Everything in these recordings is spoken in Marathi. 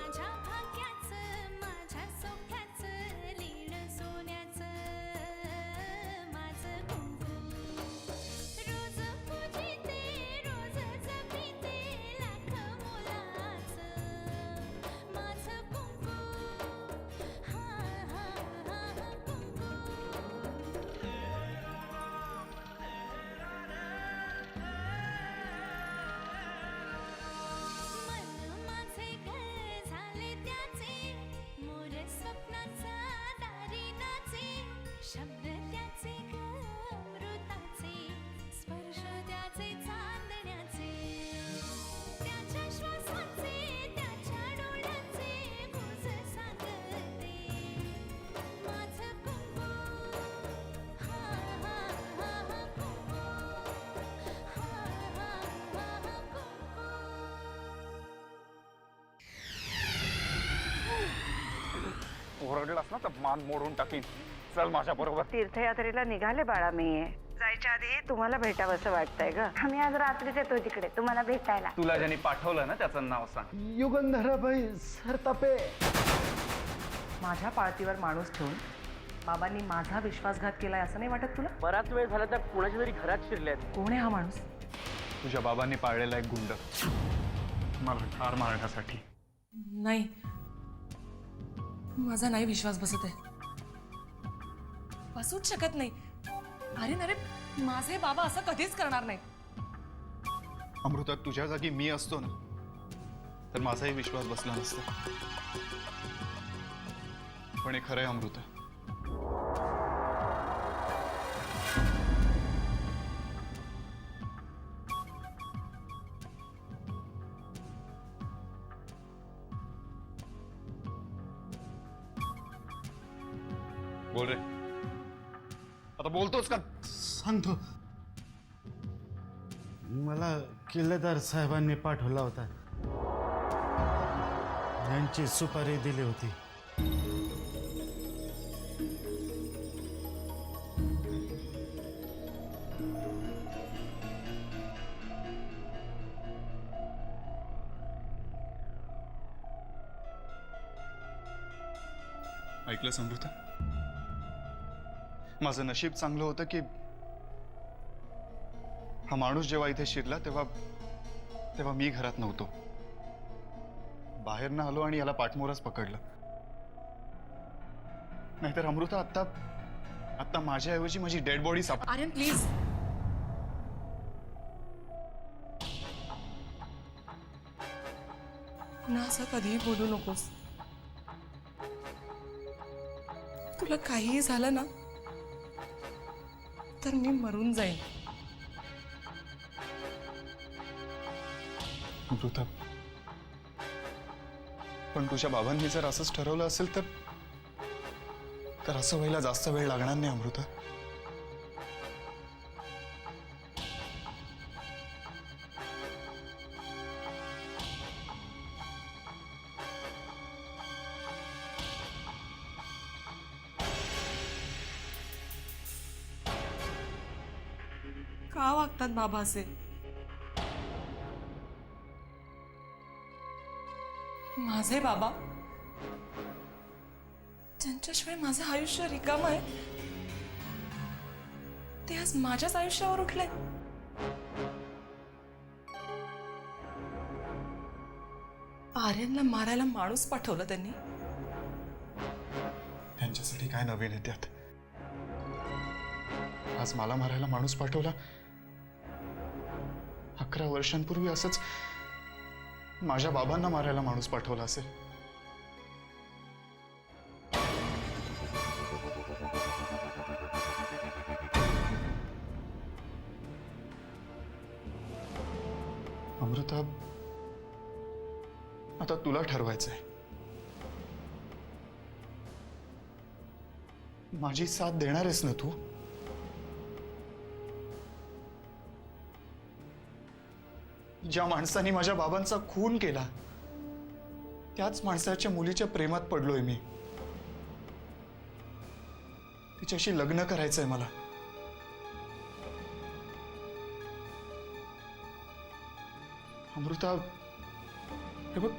माझ्या भाग्याचं माझ्या सोख्याचं लीण सोन्याचं माझं कुंकू रोज पूजिते रोज जपिते लाख मोलाचं माझं कुंकू हा हा हा कुंकू मन माझे घर झाले त्याचे मोर स्वप्नाचा दारी नाचे शब्द त्याचे ग अमृताचे स्पर्श त्याचे चांदण्याचे त्याच्या श्वासाचे त्याच्या डोळ्याचे गुज सांगते माझं कुंकू हा हा हा कुंकू हा हा हा कुंकू ओरडलास ना तर मान मोडून टाकीन. चल माझ्या बरोबर. तीर्थयात्रेला निघाले बाळा मी. जायच्या आधी तुम्हाला भेटावंसं वाटतंय ग. आम्ही आज रात्रीच येतो तिकडे तुम्हाला भेटायला. तुला ज्यांनी पाठवलं ना त्याचं नाव सांग. युगंधराबाई सरतापे. माझ्या पाळतीवर माणूस ठेवून बाबांनी माझा विश्वासघात केलाय असं नाही वाटत तुला? बराच वेळ झाला त्या कुणाच्या तरी घरात शिरल्यात. कोण आहे हा माणूस? तुझ्या बाबांनी पाळलेला एक गुंड मला ठार मारण्यासाठी. नाही, माझा नाही विश्वास बसत आहे. बसूच शकत नाही. अरे माझे बाबा असं कधीच करणार नाही. अमृता तुझ्या जागी मी असतो ना तर माझाही विश्वास बसला नसता. पण हे खरंय अमृता. बोल रे. आता बोलतोस का? सांगतो. मला किल्लेदार साहेबांनी पाठवला होता. यांची सुपारी दिली होती. ऐकलंस अमृता? माझं नशीब चांगलं होतं की हा माणूस जेव्हा इथे शिरला तेव्हा मी घरात नव्हतो. बाहेर न आलो आणि याला पाठमोरच पकडलं. नाहीतर अमृता आत्ता माझ्याऐवजी माझी डेड बॉडी साप. आर्यन प्लीज. ना असं कधीही बोलू नकोस. तुला काहीही झालं ना तर मी मरून जाईन. अमृता पण तुझ्या बाबांनी जर असंच ठरवलं असेल तर असं व्हायला जास्त वेळ लागणार नाही अमृता. का वागतात बाबा असे? माझे बाबा ज्यांच्याशिवाय माझं आयुष्य रिकाम आहे ते आज माझ्याच आयुष्यावर उठले. आर्यनला मारायला माणूस पाठवलं त्यांनी. त्यांच्यासाठी काय नवीन आहे त्यात? आज मला मारायला माणूस पाठवला. 11 वर्षांपूर्वी असंच माझ्या बाबांना मारायला माणूस पाठवला असेल. अमृता आता तुला ठरवायचंय. माझी साथ देणार आहेस ना तू? ज्या माणसाने माझ्या बाबांचा खून केला त्याच माणसाच्या मुलीच्या प्रेमात पडलोय मी. तिच्याशी लग्न करायचंय मला. अमृता हे बघ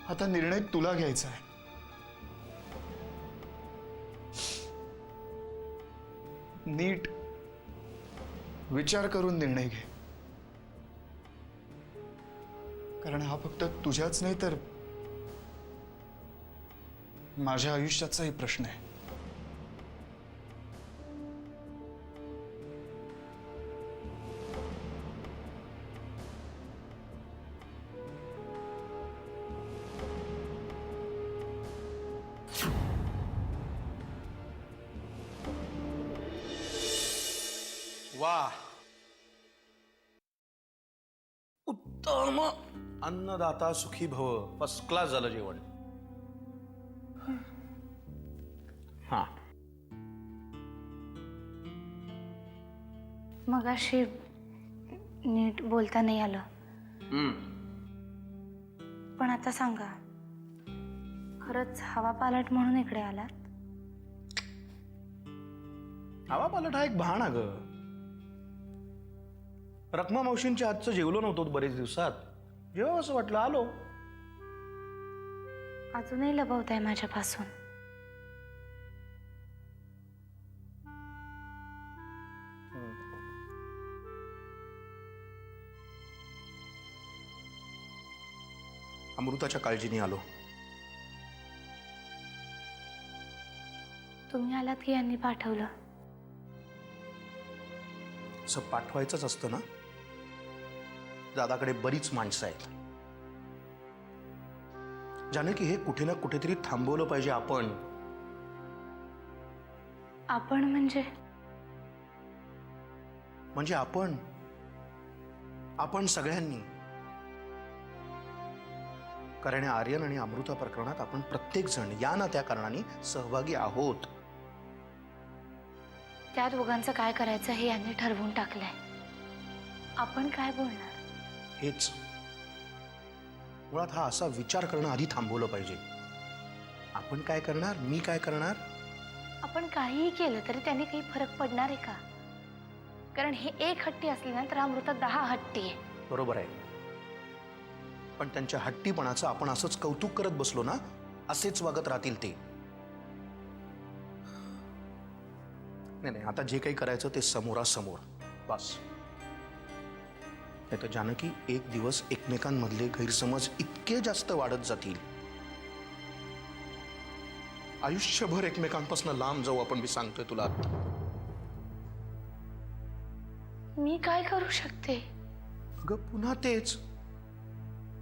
आता निर्णय तुला घ्यायचा आहे. नीट विचार करून निर्णय घे, कारण हा फक्त तुझ्याच नाही तर माझ्या आयुष्याचाही प्रश्न आहे. वाह, उत्तम. अन्नदाता सुखी भव. फर्स्ट क्लास झालं जेवण. हा, मगाशी नीट बोलता नाही आलं. पण आता सांगा, खरंच हवा पालट म्हणून इकडे आलात? हवा पालट हा एक बहाणा ग. रखमा मावशींच्या हातचं जेवलो नव्हतो बरेच दिवसात. जेव्हा असं वाटलं आलो. अजूनही लपवताय माझ्यापासून? अमृताच्या काळजीने आलो. तुम्ही आलात की यांनी पाठवलं? असं पाठवायचंच असतं ना. दादाकडे बरीच माणसं आहेत. जानकी, हे कुठे ना कुठेतरी थांबवलं पाहिजे आपण. आपण म्हणजे? म्हणजे आपण सगळ्यांनी. कारण या आर्यन आणि अमृता प्रकरणात आपण प्रत्येक जण या ना त्या कारणाने सहभागी आहोत. त्या दोघांचं काय करायचं हे यांनी ठरवून टाकलंय. आपण काय बोलणार? हेच मुळात हा असा विचार करणं आधी थांबवलं पाहिजे. आपण काय करणार, मी काय करणार. आपण काहीही केलं तरी त्यांनी काही फरक पडणार आहे का? कारण हे एक हट्टी असले ना तर अमृता 10 हट्टी आहे. बरोबर आहे. पण त्यांच्या हट्टीपणाचं आपण असंच कौतुक करत बसलो ना, असेच वागत राहतील ते. नाही, आता जे काही करायचं ते समोरासमोर बस. नाही तर जानकी, एक दिवस एकमेकांमधले गैरसमज इतके जास्त वाढत जातील. आयुष्यभर एकमेकांपासून लांब जाऊ आपण. मी सांगतोय तुला. मी काय करू शकते? अगं पुन्हा तेच.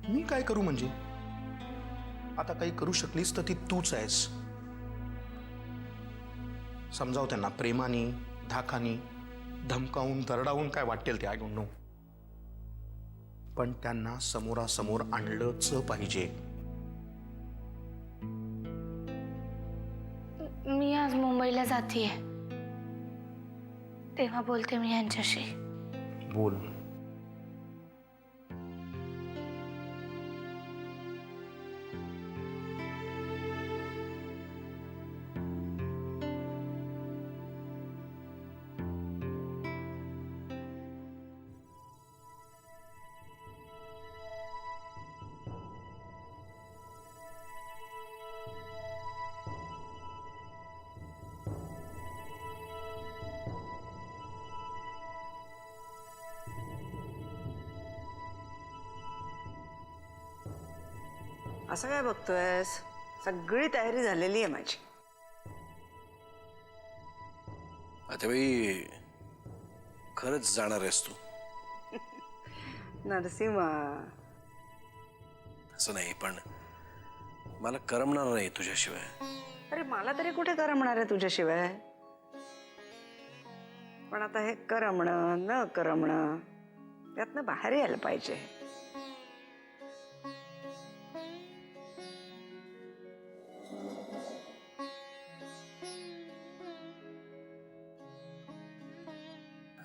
मी काय करू म्हणजे? आता काही करू शकलीस तर ती तूच आहेस. समजाव त्यांना प्रेमाने, धाकानी, धमकावून, दरडावून, काय वाटेल ते. I don't know. पण त्यांना समोरासमोर आणलंच पाहिजे. मी आज मुंबईला जातीये, तेव्हा बोलते मी यांच्याशी. बोल. असं काय बघतोयस? सगळी तयारी झालेली आहे माझी. आता बाई, खरंच जाणार आहेस तू? नरसिंहा, असं नाही, पण मला करमणार नाही तुझ्याशिवाय. अरे मला तरी कुठे करमणार आहे तुझ्याशिवाय. पण आता हे करमणं न करमणं त्यातनं बाहेर यायला पाहिजे.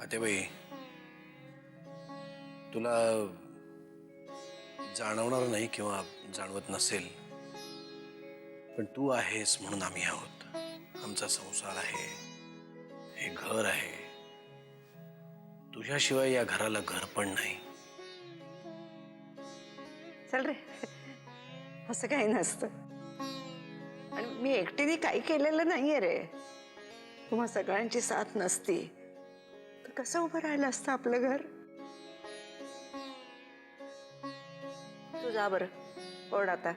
आता बाई, तुला जाणवणार नाही किंवा जाणवत नसेल, पण तू आहेस म्हणून आम्ही आहोत. आमचा संसार आहे, हे घर आहे. तुझ्याशिवाय या घराला घर पण नाही. चल रे, असं काही नसतं. आणि मी एकटीने काही केलेलं नाहीये रे. तुम्हा सगळ्यांची साथ नसती तर कसं उभं राहिलं असतं आपलं घर. तू जा बरं, पड आता.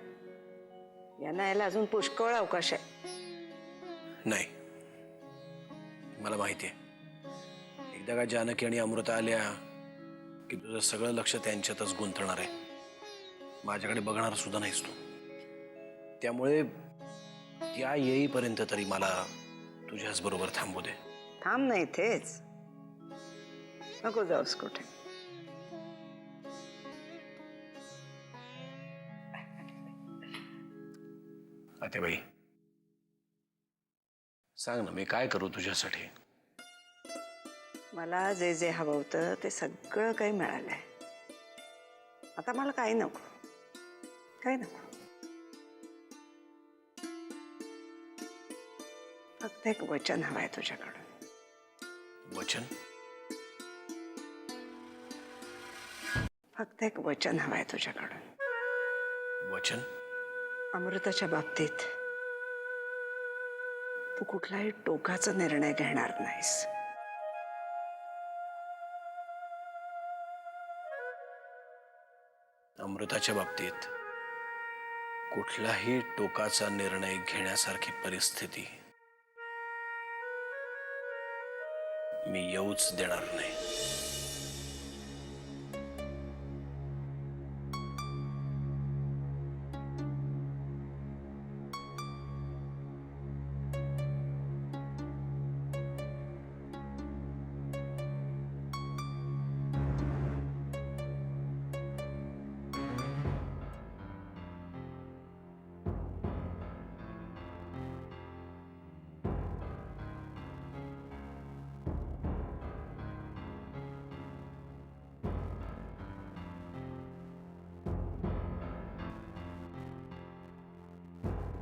यांना यायला अजून पुष्कळ अवकाश आहे. नाही, मला माहिती आहे, एकदा का जानकी आणि अमृता आल्या की तुझं सगळं लक्ष त्यांच्यातच गुंतणार आहे. माझ्याकडे बघणार सुद्धा नाहीस तू. त्यामुळे त्या येईपर्यंत तरी मला तुझ्याच बरोबर थांबू दे. थांब ना इथेच, नको जाऊस कुठे. आतेबाई, सांग ना, मी काय करू तुझ्यासाठी? मला जे जे हवं होतं ते सगळं काही मिळालंय. आता मला काही नको, काही नको. फक्त एक वचन हवंय तुझ्याकडून. वचन? फक्त एक वचन हवंय तुझ्याकडून. वचन? अमृताच्या बाबतीत तू कुठलाही टोकाचा निर्णय घेणार नाहीस. अमृताच्या बाबतीत कुठलाही टोकाचा निर्णय घेण्यासारखी परिस्थिती मी येऊच देणार नाही.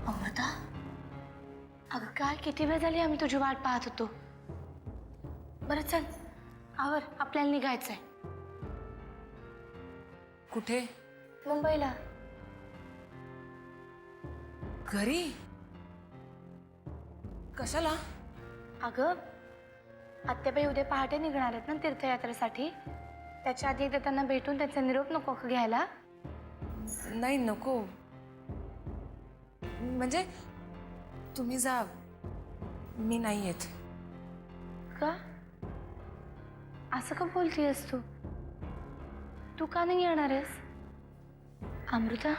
अमृता, अगं काय किती वेळ झाली आम्ही तुझी वाट पाहत होतो. बरं चल, आवर, आपल्याला निघायचंय. कुठे? मुंबईला. घरी? कशाला? अगं आत्याबाई उद्या पहाटे निघणार आहेत ना तीर्थयात्रेसाठी. त्याच्या आधी एकदा त्यांना भेटून त्यांचा निरोप नको का घ्यायला? नाही, नको. म्हणजे तुम्ही जा, मी नाही येत. का असं का बोलतीयस तू? तू का नाही येणार आहेस? अमृता,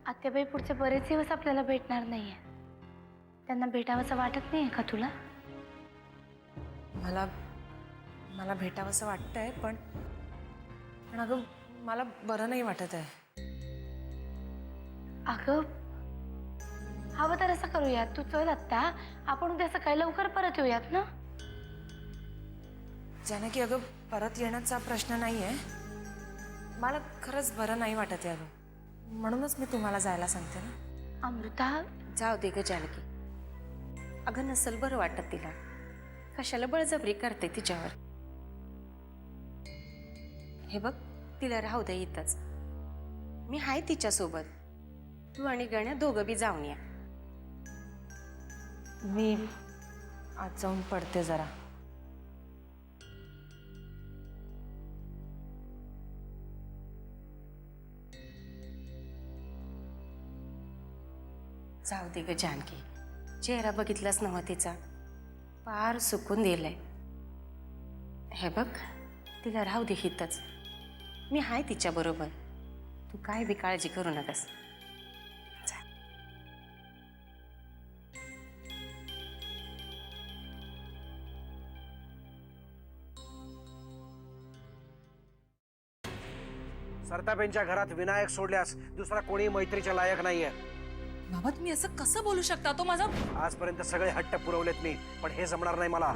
आत्याबाई पुढचे बरेच दिवस आपल्याला भेटणार नाहीये. त्यांना भेटावंसं वाटत नाहीये का तुला? मला भेटावंसं वाटतंय, पण अगं मला बरं नाही वाटत आहे. अगं हवं तर असं करूयात, तू चल आत्ता, आपण उद्या सकाळी लवकर परत येऊयात ना. जानकी, अगं परत येण्याचा प्रश्न नाही आहे. मला खरंच बरं नाही वाटत आहे अगं, म्हणूनच मी तुम्हाला जायला सांगते ना. अमृता, जाऊ दे ग जानकी. अगं नसल बरं वाटत तिला, कशाला बळजबरी करते तिच्यावर. हे बघ, तिला राहू दे इथंच. मी आहे तिच्यासोबत. तू आणि गण्या दोघं बी जाऊन या. मी आज जाऊन पडते जरा. जाऊ दे ग जानकी. चेहरा बघितलाच नव्हा तिचा, फार सुकून दिलंय. हे बघ, तिला राहू दे इथंच. मी आहे तिच्या बरोबर. तू काय बी काळजी करू नकस. सरतापेंच्या घरात विनायक सोडल्यास दुसरा कोणी मैत्रीच्या लायक नाहीये. बाबा, तुम्ही असं कसं बोलू शकता? तो माझा आजपर्यंत सगळे हट्ट पुरवलेत मी, पण हे जमणार नाही मला.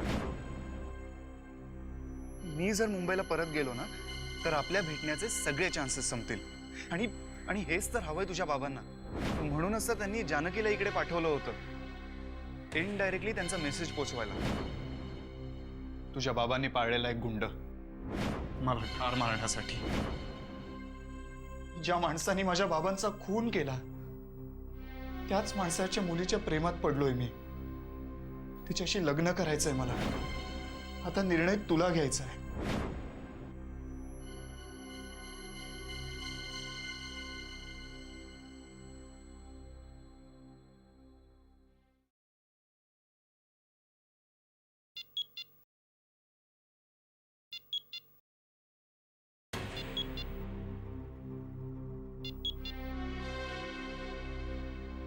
मी जर मुंबईला परत गेलो ना तर आपल्या भेटण्याचे सगळे चान्सेस संपतील. आणि आणि हेच तर हवंय तुझ्या बाबांना. म्हणूनच तर त्यांनी जानकीला इकडे पाठवलं होतं, इनडायरेक्टली त्यांचा मेसेज पोचवायला. तुझ्या बाबांनी पाळलेला एक गुंड मला ठार मारण्यासाठी. ज्या माणसाने माझ्या बाबांचा खून केला त्याच माणसाच्या मुलीच्या प्रेमात पडलोय मी. तिच्याशी लग्न करायचंय मला. आता निर्णय तुला घ्यायचा आहे.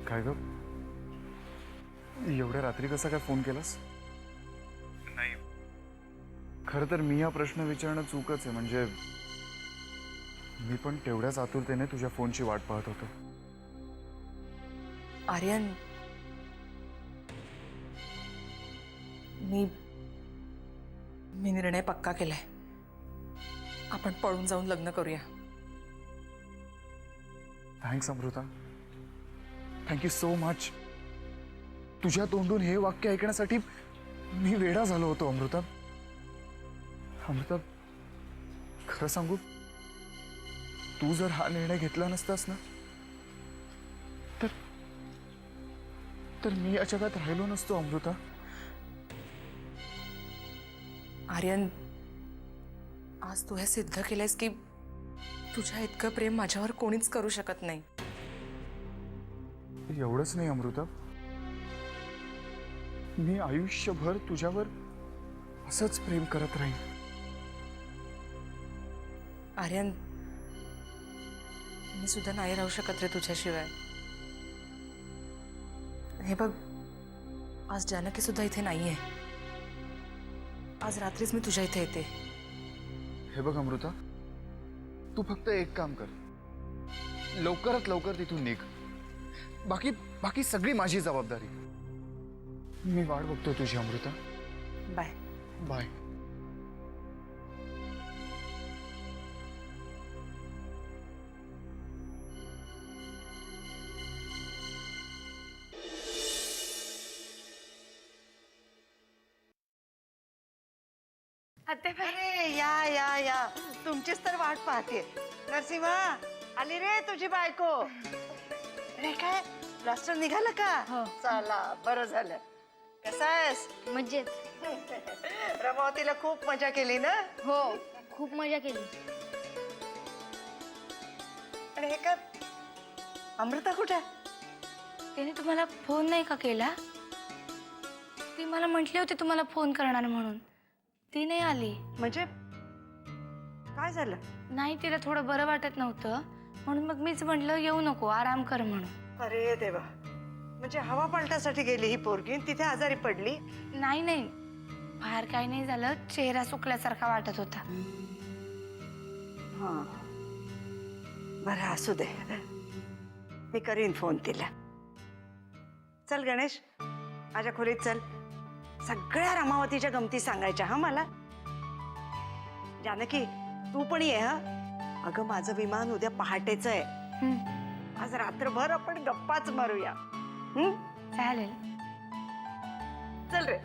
काय ग, एवढ्या रात्री कसा काय फोन केलास? नाही, खरं तर मी हा प्रश्न विचारणं चूकच आहे. म्हणजे मी पण तेवढ्याच आतुरतेने तुझ्या फोनची वाट पाहत होतो. आर्यन, मी निर्णय पक्का केलाय. आपण पळून जाऊन लग्न करूया. Thanks Amruta, thank you so much. तुझ्या तोंडून हे वाक्य ऐकण्यासाठी मी वेडा झालो होतो. अमृता, अमृता, खरं सांगू, तू जर हा निर्णय घेतला नसतास ना तर मी या जगात राहिलो नसतो. अमृता, आर्यन, आज तू हे सिद्ध केलंयस की तुझ्या इतकं प्रेम माझ्यावर कोणीच करू शकत नाही. एवढंच नाही अमृता, मी आयुष्यभर तुझ्यावर असंच प्रेम करत राहीन. आर्यन, मी सुद्धा नाही राहू शकत रे तुझ्याशिवाय. हे बघ, आज जानकी सुद्धा इथे नाहीये. आज रात्रीच मी तुझ्या इथे येते. हे बघ अमृता, तू फक्त एक काम कर, लवकरात लवकर तिथून निघ. बाकी सगळी माझी जबाबदारी. मी वाट बघतोय तुझी अमृता. बाय. बाय. अरे या या या, तुमचीच तर वाट पाहते. नरसिंहा, आली रे तुझी बायको. रे काय प्लास्टर निघालं का? चला, बरं झालं. कसा आहेस? मजेत. रमावतीला खूप मजा केली ना? हो, खूप मजा केली. आणि हे काय, अमृता कुठे? त्याने तुम्हाला फोन नाही का केला? ती मला म्हटली होती तुम्हाला फोन करणार म्हणून. ती नाही आली. म्हणजे काय झालं? नाही, तिला थोडं बरं वाटत नव्हतं म्हणून मग मीच म्हटलं येऊ नको, आराम कर म्हणून. अरे देवा, म्हणजे हवा पालटासाठी गेली ही पोरगी, तिथे आजारी पडली? नाही नाही, बाहेर काही नाही झालं, चेहरा सुकल्यासारखा वाटत होता. हा, बरं असू दे, मी करीन फोन तिला. चल गणेश, माझ्या खोलीत चल. सगळ्या रमावतीच्या गमती सांगायच्या हा मला. जानकी, तू पण ये. हा, अगं माझं विमान उद्या पहाटेच आहे. आज रात्रभर आपण गप्पाच मारूया. चालेल. चल रे.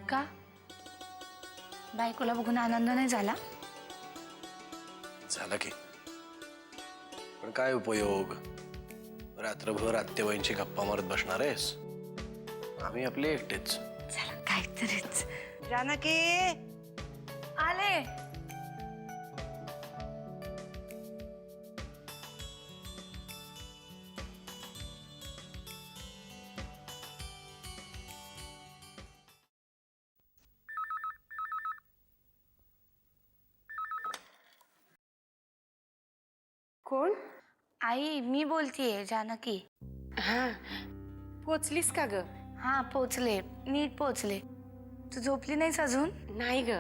का बायकोला बघून आनंद नाही झाला? झाला की, पण काय उपयोग? रात्रभर आत्तेबाईंची गप्पा मारत बसणार आहेस? आम्ही आपले एकटेच. चला, काहीतरीच. जानकी, आले. कोण? आई, मी बोलतीये, जानकी. हा, पोचलीस का ग? हा, पोचले, नीट पोचले. तू झोपली नाहीस अजून? नाही ग,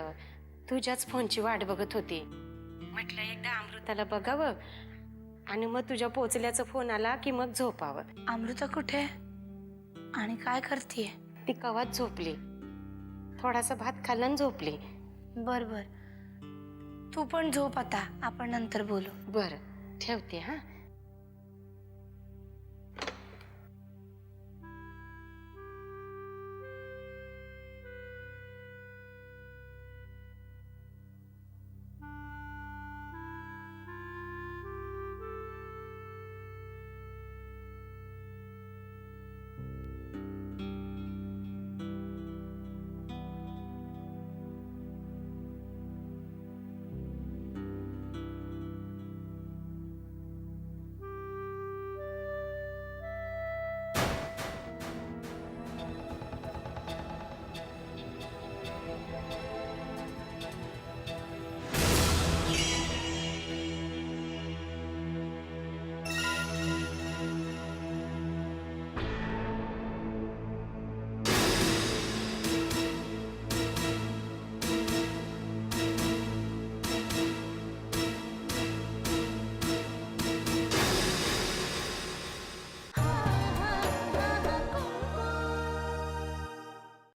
तुझ्याच फोनची वाट बघत होती. म्हटलं एकदा अमृताला बघावं आणि मग तुझ्या पोचल्याचा फोन आला की मग झोपावं. अमृता कुठे आणि काय करतीये? ती कवाच झोपली, थोडासा भात खाल्ला आणि झोपली. बर बर, तू पण झोप आता, आपण नंतर बोलू. बरं, ठेवते हा.